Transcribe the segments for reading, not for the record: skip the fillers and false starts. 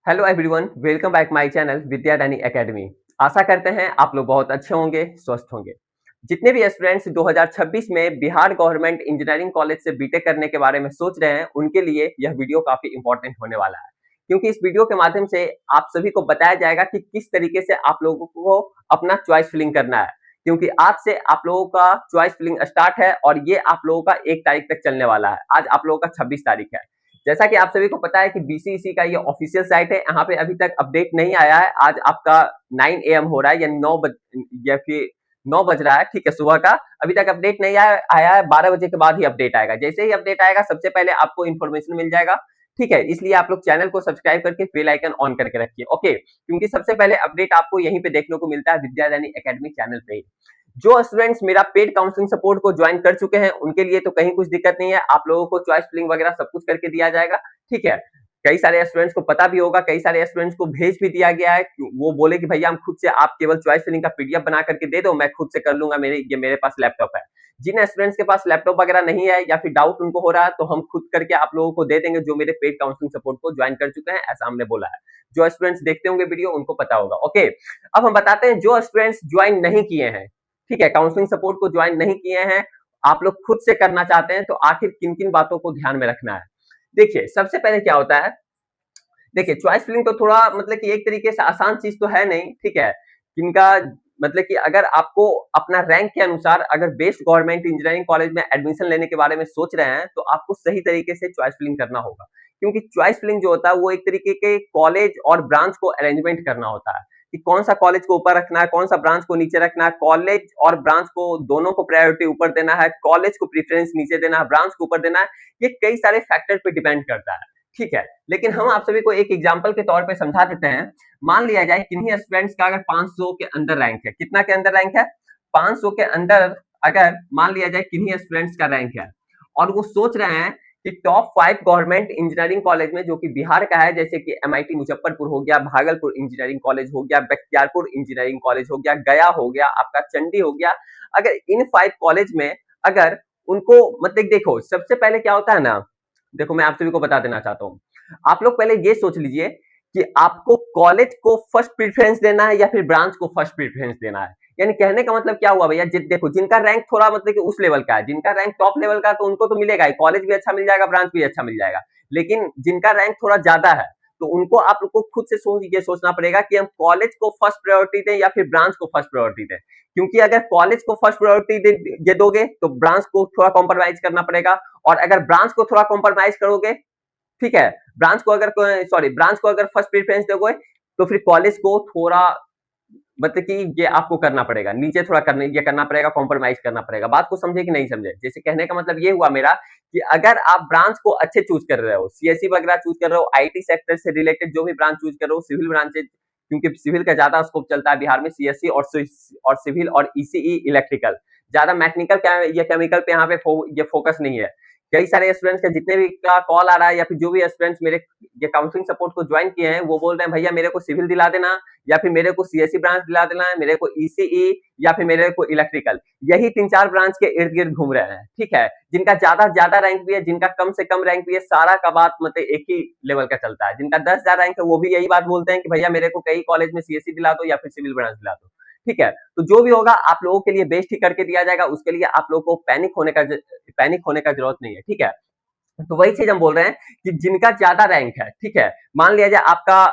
Hello everyone, welcome back my channel Vidyadani academy. आशा करते हैं आप लोग बहुत अच्छे होंगे, स्वस्थ होंगे। जितने भी स्टूडेंट्स 2026 में बिहार गवर्नमेंट इंजीनियरिंग कॉलेज से बीटेक करने के बारे में सोच रहे हैं, उनके लिए यह वीडियो काफी इंपॉर्टेंट होने वाला है। क्योंकि इस वीडियो के माध्यम से आप सभी को बताया जाएगा कि किस तरीके से आप लोगों को अपना चॉइस फिलिंग करना है। क्योंकि आज से आप लोगों का चॉइस फिलिंग स्टार्ट है और ये आप लोगों का 1 तारीख तक चलने वाला है। आज आप लोगों का 26 तारीख है। जैसा कि आप सभी को पता है कि बीसीईसी का ये ऑफिशियल साइट है, यहाँ पे अभी तक अपडेट नहीं आया है। आज आपका 9 AM हो रहा है, यानी 9 बज या फिर 9 बज रहा है, ठीक है, सुबह का। अभी तक अपडेट नहीं आया है, 12 बजे के बाद ही अपडेट आएगा। जैसे ही अपडेट आएगा सबसे पहले आपको इन्फॉर्मेशन मिल जाएगा, ठीक है। इसलिए आप लोग चैनल को सब्सक्राइब करके बेल आइकन ऑन करके रखिए, ओके। क्योंकि सबसे पहले अपडेट आपको यहीं पे देखने को मिलता है, विद्यादानी एकेडमी चैनल पे ही। जो स्टूडेंट्स मेरा पेड काउंसलिंग सपोर्ट को ज्वाइन कर चुके हैं, उनके लिए तो कहीं कुछ दिक्कत नहीं है। आप लोगों को चॉइस फिलिंग वगैरह सब कुछ करके दिया जाएगा, ठीक है। कई सारे स्टूडेंट्स को पता भी होगा, कई सारे स्टूडेंट्स को भेज भी दिया गया है। वो बोले कि भैया हम खुद से, आप केवल चॉइस फिलिंग का पीडीएफ बना करके दे दो, मैं खुद से कर लूंगा, मेरे पास लैपटॉप है। जिन स्टूडेंट्स के पास लैपटॉप वगैरह नहीं है या फिर डाउट उनको हो रहा है, तो हम खुद करके आप लोगों को दे देंगे, जो मेरे पेड काउंसलिंग सपोर्ट को ज्वाइन कर चुके हैं, ऐसा हमने बोला है। जो स्टूडेंट्स देखते होंगे वीडियो, उनको पता होगा, ओके। अब हम बताते हैं जो स्टूडेंट्स ज्वाइन नहीं किए हैं, ठीक है, काउंसलिंग सपोर्ट को ज्वाइन नहीं किए हैं, आप लोग खुद से करना चाहते हैं, तो आखिर किन किन बातों को ध्यान में रखना है। देखिए, सबसे पहले क्या होता है, देखिए चॉइस फिलिंग तो थोड़ा मतलब कि एक तरीके से आसान चीज तो है नहीं, ठीक है। किनका मतलब कि अगर आपको अपना रैंक के अनुसार अगर बेस्ट गवर्नमेंट इंजीनियरिंग कॉलेज में एडमिशन लेने के बारे में सोच रहे हैं, तो आपको सही तरीके से चॉइस फिलिंग करना होगा। क्योंकि चॉइस फिलिंग जो होता है वो एक तरीके के कॉलेज और ब्रांच को अरेंजमेंट करना होता है कि कौन सा कॉलेज को ऊपर रखना है, कौन सा ब्रांच को नीचे रखना है। कॉलेज और ब्रांच को दोनों को प्रायोरिटी ऊपर देना है, कॉलेज को प्रेफरेंस नीचे देना है, ब्रांच को ऊपर देना है। ये कई सारे फैक्टर पे डिपेंड करता है, ठीक है। लेकिन हम आप सभी को एक एग्जांपल के तौर पे समझा देते हैं। मान लिया जाए किन्हीं स्टूडेंट्स का अगर 500 के अंदर रैंक है, कितना के अंदर रैंक है, 500 के अंदर अगर मान लिया जाए किन्हीं स्टूडेंट्स का रैंक है, और वो सोच रहे हैं कि टॉप 5 गवर्नमेंट इंजीनियरिंग कॉलेज में, जो कि बिहार का है, जैसे कि एमआईटी मुजफ्फरपुर हो गया, भागलपुर इंजीनियरिंग कॉलेज हो गया, बख्तियारपुर इंजीनियरिंग कॉलेज हो गया, गया हो गया, आपका चंडी हो गया। अगर इन 5 कॉलेज में अगर उनको मतलब देखो, सबसे पहले क्या होता है ना, देखो मैं आप सभी को बता देना चाहता हूँ। आप लोग पहले ये सोच लीजिए कि आपको कॉलेज को फर्स्ट प्रेफरेंस देना है या फिर ब्रांच को फर्स्ट प्रेफरेंस देना है। यानी कहने का मतलब क्या हुआ भैया, देखो जिनका रैंक थोड़ा मतलब कि उस लेवल का है, जिनका रैंक टॉप लेवल का है, तो उनको तो मिलेगा ही, कॉलेज भी अच्छा मिल जाएगा, ब्रांच भी अच्छा मिल जाएगा। लेकिन जिनका रैंक थोड़ा ज्यादा है, तो उनको आप लोग को खुद से ये सोचना पड़ेगा कि हम कॉलेज को फर्स्ट प्रायोरिटी दें या फिर ब्रांच को फर्स्ट प्रायोरिटी दें। क्योंकि अगर कॉलेज को फर्स्ट प्रायोरिटी दे दोगे तो ब्रांच को थोड़ा कॉम्प्रोमाइज करना पड़ेगा, और अगर ब्रांच को थोड़ा कॉम्प्रोमाइज करोगे, ठीक है, ब्रांच को अगर फर्स्ट प्रेफरेंस दोगे, तो फिर कॉलेज को थोड़ा मतलब कि ये आपको करना पड़ेगा, नीचे थोड़ा ये करना पड़ेगा, कॉम्प्रोमाइज करना पड़ेगा। बात को समझे कि नहीं समझे। जैसे कहने का मतलब ये हुआ मेरा कि अगर आप ब्रांच को अच्छे चूज कर रहे हो, सीएससी वगैरह चूज कर रहे हो, आईटी सेक्टर से रिलेटेड जो भी ब्रांच चूज कर रहे हो, सिविल ब्रांचेज, क्योंकि सिविल का ज्यादा स्कोप चलता है बिहार में, सीएससी और सिविल और ईसीई इलेक्ट्रिकल, ज्यादा मैकेनिकल या केमिकल पे यहाँ पे ये फोकस नहीं है। कई सारे स्टूडेंट्स का जितने भी का कॉल आ रहा है, या फिर जो भी स्टूडेंट्स मेरे ये काउंसलिंग सपोर्ट को ज्वाइन किए हैं, वो बोल रहे हैं भैया मेरे को सिविल दिला देना, या फिर मेरे को सीएससी ब्रांच दिला देना है, मेरे को ईसीई या फिर मेरे को इलेक्ट्रिकल। यही 3-4 ब्रांच के इर्द गिर्द घूम रहे हैं, ठीक है। जिनका ज्यादा रैंक भी है, जिनका कम से कम रैंक भी है, सारा का बात मतलब एक ही लेवल का चलता है। जिनका 10,000 रैंक है, वो भी यही बात बोलते हैं कि भैया मेरे को कई कॉलेज में सीएससी दिला दो या फिर सिविल ब्रांच दिला दो, ठीक है। तो जो भी होगा आप लोगों के लिए बेस्ट ही करके दिया जाएगा, उसके लिए आप लोगों को पैनिक होने का जरूरत नहीं है, ठीक है। तो वही चीज हम बोल रहे हैं कि जिनका ज्यादा रैंक है, ठीक है, मान लिया जाए आपका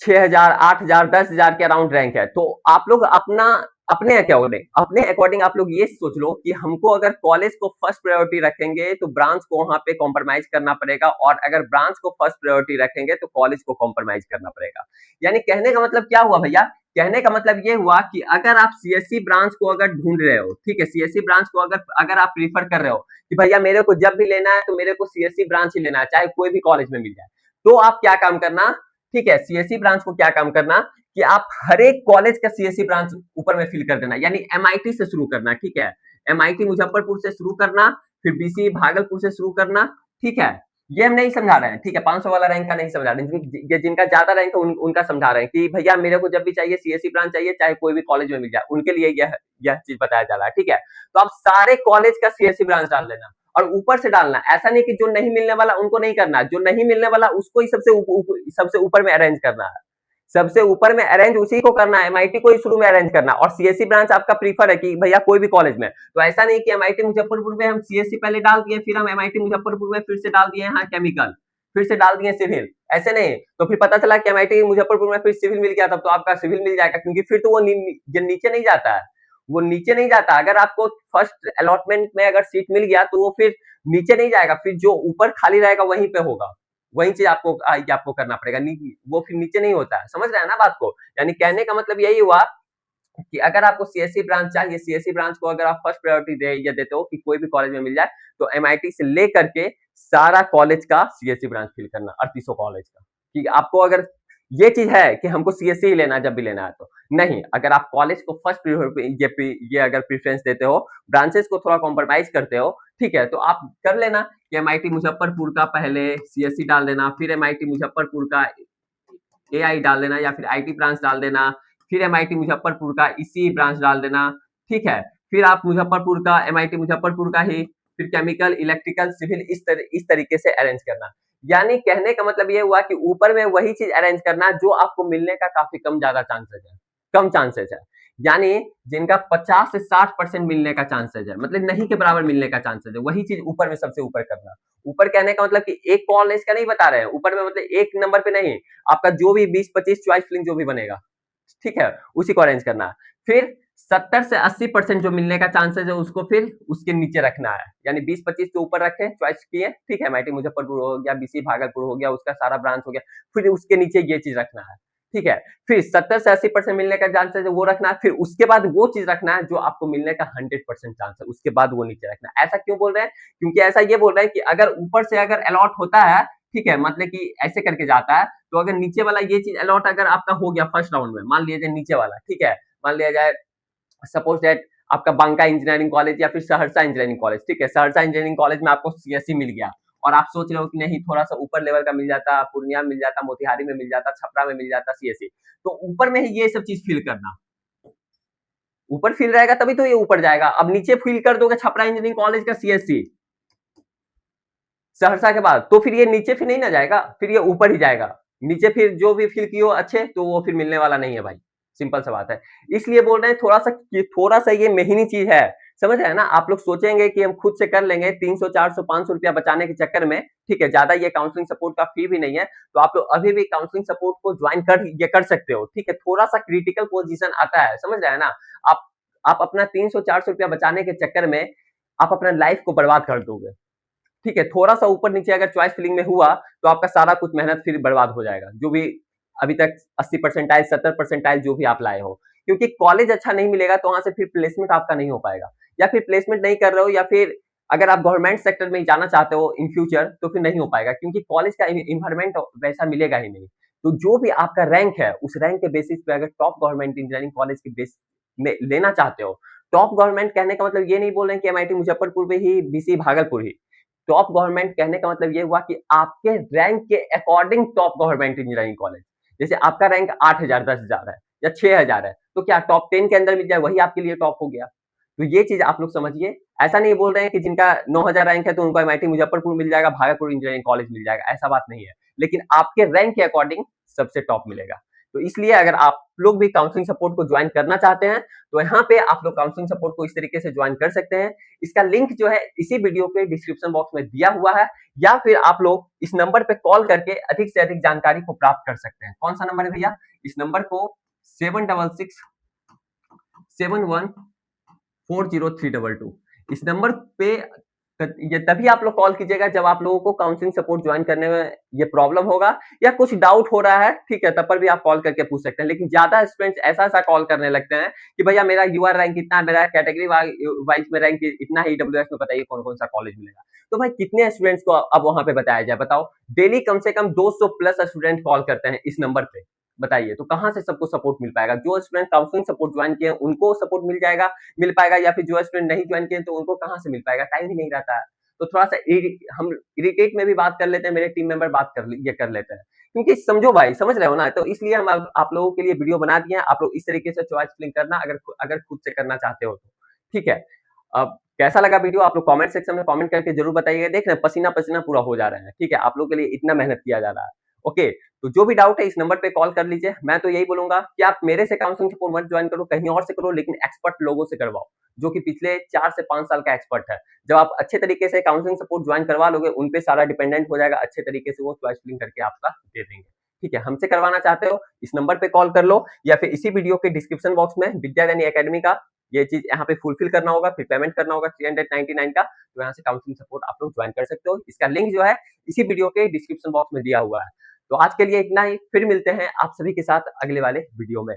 6,000, 8,000, 10,000 के अराउंड रैंक है, तो आप लोग अपने अकॉर्डिंग आप लोग ये सोच लो कि हमको अगर कॉलेज को फर्स्ट प्रायोरिटी रखेंगे तो ब्रांच को वहां पे कॉम्प्रोमाइज करना पड़ेगा, और अगर ब्रांच को फर्स्ट प्रायोरिटी रखेंगे तो कॉलेज को कॉम्प्रोमाइज करना पड़ेगा। यानी कहने का मतलब क्या हुआ भैया, कहने का मतलब ये हुआ कि अगर आप सीएससी ब्रांच को अगर ढूंढ रहे हो, ठीक है, सीएससी ब्रांच को अगर आप प्रीफर कर रहे हो कि भैया मेरे को जब भी लेना है तो मेरे को सीएससी ब्रांच ही लेना है, चाहे कोई भी कॉलेज में मिल जाए, तो आप क्या काम करना, ठीक है, सीएससी ब्रांच को क्या काम करना कि आप हर एक कॉलेज का सीएससी ब्रांच ऊपर में फिल कर देना। यानी एमआईटी से शुरू करना, ठीक है, एमआईटी मुजफ्फरपुर से शुरू करना, फिर बीसी भागलपुर से शुरू करना, ठीक है। ये हम नहीं समझा रहे हैं, ठीक है, 500 वाला रैंक का नहीं समझा रहे हैं, जिनका ज्यादा रैंक है उनका समझा रहे हैं कि भैया मेरे को जब भी चाहिए सीएससी ब्रांच चाहिए, चाहे कोई भी कॉलेज में मिल जाए, उनके लिए यह चीज बताया जा रहा है, ठीक है। तो आप सारे कॉलेज का सीएससी ब्रांच डाल लेना, और ऊपर से डालना। ऐसा नहीं कि जो नहीं मिलने वाला उनको नहीं करना, जो नहीं मिलने वाला उसको ही सबसे ऊपर में अरेंज करना है। सबसे ऊपर में अरेंज उसी को करना है, एमआईटी को ही शुरू में अरेंज करना। और सीएससी ब्रांच आपका प्रीफर है कि भैया कोई भी कॉलेज में, तो ऐसा नहीं कि एमआईटी मुजफ्फरपुर में हम सीएससी पहले डाल दिए, फिर हम एमआईटी मुजफ्फरपुर में फिर से डाल दिए यहाँ केमिकल, फिर से डाल दिए सिविल, ऐसे नहीं। तो फिर पता चला कि एमआईटी मुजफ्फरपुर में फिर सिविल मिल गया, तब तो आपका सिविल मिल जाएगा, क्योंकि फिर तो वो नीचे नहीं जाता है, वो नीचे नहीं जाता। अगर आपको फर्स्ट अलॉटमेंट में अगर सीट मिल गया तो वो फिर नीचे नहीं जाएगा, फिर जो ऊपर खाली रहेगा वहीं पे होगा, वही चीज आपको करना पड़ेगा, वो फिर नीचे नहीं होता है। समझ रहे हैं ना बात को? यानी कहने का मतलब यही हुआ कि अगर आपको सीएससी ब्रांच चाहिए, सीएससी ब्रांच को अगर आप फर्स्ट प्रायोरिटी देते हो कि कोई भी कॉलेज में मिल जाए, तो एमआईटी से लेकर के सारा कॉलेज का सीएससी ब्रांच फिल करना, 3800 कॉलेज का। कि आपको अगर ये चीज है कि हमको सीएससी ही लेना जब भी लेना है, तो नहीं, अगर आप कॉलेज को फर्स्ट ये अगर प्रेफरेंस देते हो, ब्रांचेस को थोड़ा कॉम्प्रोमाइज करते हो, ठीक है, तो आप कर लेना कि एमआईटी मुजफ्फरपुर का पहले सीएससी डाल देना, फिर एमआईटी मुजफ्फरपुर का एआई डाल देना, या फिर आईटी ब्रांच डाल देना, फिर एमआईटी मुजफ्फरपुर का इसी ब्रांच डाल देना, ठीक है। फिर आप मुजफ्फरपुर का एमआईटी मुजफ्फरपुर का ही फिर केमिकल, इलेक्ट्रिकल, सिविल इस तरीके से अरेंज करना। यानी कहने का मतलब ये हुआ कि ऊपर में वही चीज अरेंज करना जो आपको मिलने का काफी कम ज्यादा चांसेस है, कम चांसेस है। यानी जिनका 50 से 60% मिलने का चांसेस है, मतलब नहीं के बराबर मिलने का चांसेस है, वही चीज ऊपर में सबसे ऊपर करना। ऊपर कहने का मतलब कि एक कॉलेज का नहीं बता रहे हैं, ऊपर में मतलब एक नंबर पे नहीं, आपका जो भी 20-25 चॉइस फिलिंग जो भी बनेगा, ठीक है, उसी को अरेंज करना है। फिर 70 से 80% जो मिलने का चांसेस है उसको फिर उसके नीचे रखना है। यानी 20-25 तो ऊपर रखे, चॉइस किए, ठीक है, एमआईटी मुजफ्फरपुर हो गया, बीसी भागलपुर हो गया, उसका सारा ब्रांच हो गया, फिर उसके नीचे ये चीज रखना है, ठीक है। फिर 70 से 80% मिलने का चांसेस है वो रखना है, फिर उसके बाद वो चीज रखना है जो आपको मिलने का 100% चांस है, उसके बाद वो नीचे रखना है। ऐसा क्यों बोल रहे हैं? क्योंकि ऐसा ये बोल रहे हैं कि अगर ऊपर से अगर अलॉट होता है, ठीक है, मतलब कि ऐसे करके जाता है, तो अगर नीचे वाला ये चीज अलॉट अगर आपका हो गया फर्स्ट राउंड में, मान लिया जाए नीचे वाला, ठीक है, मान लिया जाए सपोज दैट आपका बांका इंजीनियरिंग कॉलेज या फिर सहरसा इंजीनियरिंग कॉलेज, ठीक है, सहरसा इंजीनियरिंग कॉलेज में आपको सीएससी मिल गया, और आप सोच रहे हो कि नहीं थोड़ा सा ऊपर लेवल का मिल जाता, पूर्णिया में मिल जाता, मोतिहारी में मिल जाता, छपरा में मिल जाता सीएससी, तो ऊपर में ही ये सब चीज फिल करना। ऊपर फिल रहेगा तभी तो ये ऊपर जाएगा। अब नीचे फिल कर दोगे छपरा इंजीनियरिंग कॉलेज का सीएससी सहरसा के बाद, तो फिर ये नीचे फिर नहीं ना जाएगा, फिर ये ऊपर ही जाएगा। नीचे फिर जो भी फिल किए हो अच्छे, तो वो फिर मिलने वाला नहीं है भाई, सिंपल सा बात है। इसलिए बोल रहे हैं थोड़ा सा ये मेहनी चीज है, समझ रहे हैं ना? आप लोग सोचेंगे कि हम खुद से कर लेंगे 300 400 500 रुपया बचाने के चक्कर में, ठीक है, ज्यादा ये काउंसलिंग सपोर्ट का फी भी नहीं है, तो आप लोग अभी भी काउंसलिंग सपोर्ट को ज्वाइन कर सकते हो, ठीक है। थोड़ा सा क्रिटिकल पोजीशन आता है, समझ रहे हैं ना? आप अपना 300 400 रुपया बचाने के चक्कर में आप अपना लाइफ को बर्बाद कर दोगे, ठीक है। थोड़ा सा ऊपर नीचे अगर चॉइस फिलिंग में हुआ तो आपका सारा कुछ मेहनत फिर बर्बाद हो जाएगा, जो भी अभी तक 80% 70% जो भी आप लाए हो, क्योंकि कॉलेज अच्छा नहीं मिलेगा तो वहां से फिर प्लेसमेंट आपका नहीं हो पाएगा, या फिर प्लेसमेंट नहीं कर रहे हो, या फिर अगर आप गवर्नमेंट सेक्टर में जाना चाहते हो इन फ्यूचर तो फिर नहीं हो पाएगा, क्योंकि कॉलेज का इन्वायरमेंट वैसा मिलेगा ही नहीं। तो जो भी आपका रैंक है उस रैंक के बेसिस पे अगर टॉप गवर्नमेंट इंजीनियरिंग कॉलेज के बेस में लेना चाहते हो, टॉप गवर्नमेंट कहने का मतलब ये नहीं बोल रहे हैं कि एमआईटी मुजफ्फरपुर में ही, बीसी भागलपुर ही। टॉप गवर्नमेंट कहने का मतलब ये हुआ कि आपके रैंक के according top government engineering college. जैसे आपका रैंक 8000 10,000 है या 6000 है, तो क्या टॉप 10 के अंदर मिल जाए वही आपके लिए टॉप हो गया? तो ये चीज आप लोग समझिए। ऐसा नहीं बोल रहे हैं कि जिनका 9000 रैंक है तो उनको एमआईटी मुजफ्फरपुर मिल जाएगा, भागलपुर इंजीनियरिंग कॉलेज मिल जाएगा, ऐसा बात नहीं है। लेकिन आपके रैंक के अकॉर्डिंग सबसे टॉप मिलेगा। तो इसलिए अगर आप लोग भी काउंसलिंग सपोर्ट को ज्वाइन करना चाहते हैं तो यहाँ पे आप लोग काउंसलिंग सपोर्ट को इस तरीके से ज्वाइन कर सकते हैं। इसका लिंक जो है इसी वीडियो के डिस्क्रिप्शन बॉक्स में दिया हुआ है, या फिर आप लोग इस नंबर पे कॉल करके अधिक से अधिक जानकारी को प्राप्त कर सकते हैं। कौन सा नंबर है भैया? इस नंबर को 7667140322, इस नंबर पे ये तभी आप लोग कॉल कीजिएगा जब आप लोगों को काउंसलिंग सपोर्ट ज्वाइन करने में ये प्रॉब्लम होगा या कुछ डाउट हो रहा है, ठीक है, तब पर भी आप कॉल करके पूछ सकते हैं। लेकिन ज्यादा स्टूडेंट्स ऐसा कॉल करने लगते हैं कि भैया मेरा यूआर रैंक इतना है, मेरा कैटेगरी वाइज में रैंक इतना है, ईडब्ल्यूएस में बताइए कौन कौन सा कॉलेज मिलेगा। तो भाई कितने स्टूडेंट्स को अब वहां पे बताया जाए, बताओ? डेली कम से कम 200 प्लस स्टूडेंट कॉल करते हैं इस नंबर पे, बताइए तो कहां से सबको सपोर्ट मिल पाएगा? जो स्टूडेंट काउंसलिंग सपोर्ट ज्वाइन किए उनको सपोर्ट मिल पाएगा, या फिर जो स्टूडेंट नहीं ज्वाइन किए तो उनको कहां से मिल पाएगा? टाइम ही नहीं रहता है। तो थोड़ा सा हम इरिटेट में भी बात कर लेते हैं, मेरे टीम मेंबर कर लेते हैं, क्योंकि समझो भाई, समझ रहे हो ना? तो इसलिए हम आप लोगों के लिए वीडियो बना दिए हैं। आप लोग इस तरीके से चॉइस फिलिंग करना अगर खुद से करना चाहते हो तो, ठीक है। अब कैसा लगा वीडियो आप लोग कमेंट सेक्शन में कमेंट करके जरूर बताइएगा। देख रहे हैं पसीना-पसीना पूरा हो जा रहे हैं, ठीक है? आप लोगों के लिए इतना मेहनत किया जा रहा है। ओके, तो जो भी डाउट है इस नंबर पे कॉल कर लीजिए। मैं तो यही बोलूँगा कि आप मेरे से काउंसलिंग सपोर्ट मत जॉइन करो, कहीं और से करो लेकिन एक्सपर्ट लोगों से करवाओ, जो कि पिछले 4 से 5 साल का एक्सपर्ट है। जब आप अच्छे तरीके से काउंसलिंग सपोर्ट जॉइन करवा लोगे, उन पे सारा डिपेंडेंट हो जाएगा, अच्छे तरीके से वो चॉइस फिलिंग करके आपका दे देंगे। ठीक है, हमसे करवाना चाहते हो, इस नंबर पे कॉल कर लो या फिर इसी वीडियो के डिस्क्रिप्शन बॉक्स में विद्यादानी अकेडमी का ये चीज़ यहाँ पे फुलफिल करना होगा, फिर पेमेंट करना होगा 399 का, तो यहाँ से काउंसलिंग सपोर्ट आप लोग जॉइन कर सकते हो। इसका लिंक जो है इसी वीडियो के डिस्क्रिप्शन बॉक्स में दिया हुआ है। तो आज के लिए इतना ही, फिर मिलते हैं आप सभी के साथ अगले वाले वीडियो में।